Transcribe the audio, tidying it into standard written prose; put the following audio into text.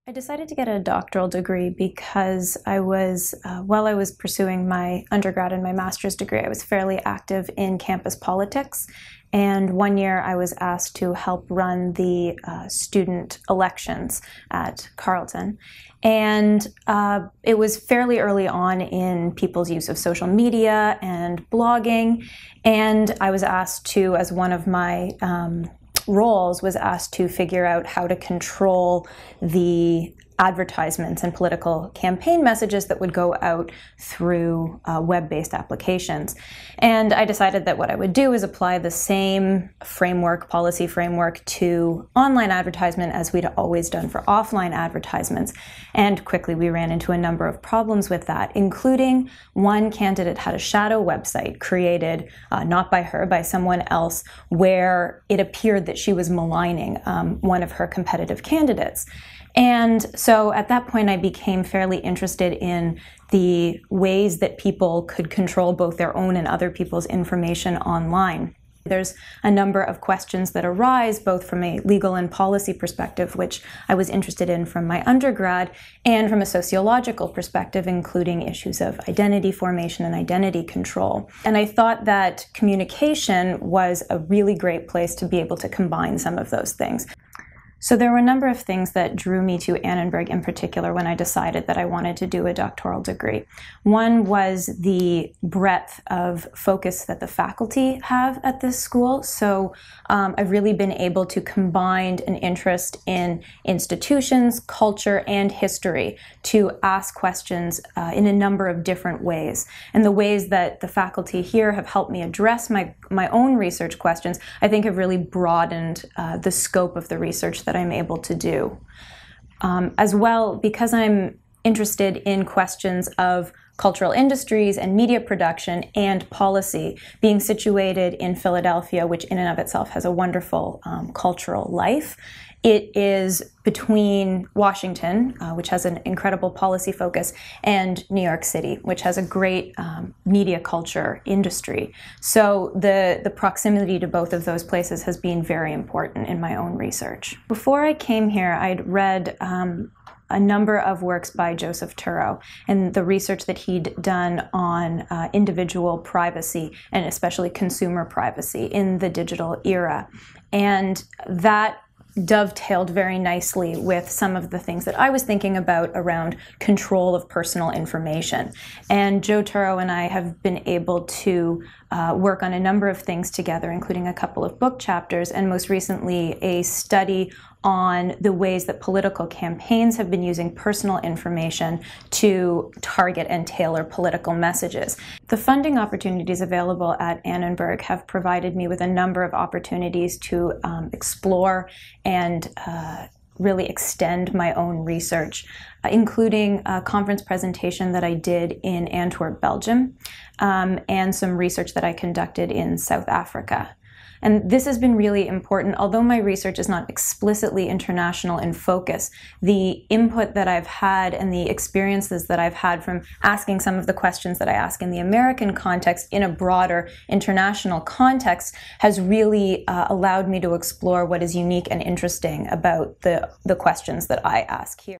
I decided to get a doctoral degree because while I was pursuing my undergrad and my master's degree, I was fairly active in campus politics. And one year I was asked to help run the student elections at Carleton. And it was fairly early on in people's use of social media and blogging. And I was asked to, as one of my roles, was asked to figure out how to control the advertisements and political campaign messages that would go out through web-based applications. And I decided that what I would do is apply the same policy framework to online advertisement as we'd always done for offline advertisements. And quickly we ran into a number of problems with that, including one candidate had a shadow website created, not by her, by someone else, where it appeared that she was maligning one of her competitive candidates. And so at that point I became fairly interested in the ways that people could control both their own and other people's information online. There's a number of questions that arise both from a legal and policy perspective, which I was interested in from my undergrad, and from a sociological perspective, including issues of identity formation and identity control. And I thought that communication was a really great place to be able to combine some of those things. So there were a number of things that drew me to Annenberg in particular when I decided that I wanted to do a doctoral degree. One was the breadth of focus that the faculty have at this school. So I've really been able to combine an interest in institutions, culture, and history to ask questions in a number of different ways. And the ways that the faculty here have helped me address my own research questions, I think have really broadened the scope of the research that I'm able to do. As well, because I'm interested in questions of cultural industries and media production and policy, being situated in Philadelphia, which in and of itself has a wonderful cultural life. It is between Washington, which has an incredible policy focus, and New York City, which has a great media culture industry. So the proximity to both of those places has been very important in my own research. Before I came here, I'd read a number of works by Joseph Turow and the research that he'd done on individual privacy and especially consumer privacy in the digital era. And that dovetailed very nicely with some of the things that I was thinking about around control of personal information. And Joe Turow and I have been able to work on a number of things together, including a couple of book chapters, and most recently a study on the ways that political campaigns have been using personal information to target and tailor political messages. The funding opportunities available at Annenberg have provided me with a number of opportunities to explore and really extend my own research, including a conference presentation that I did in Antwerp, Belgium, and some research that I conducted in South Africa. And this has been really important. Although my research is not explicitly international in focus, the input that I've had and the experiences that I've had from asking some of the questions that I ask in the American context in a broader international context has really allowed me to explore what is unique and interesting about the questions that I ask here.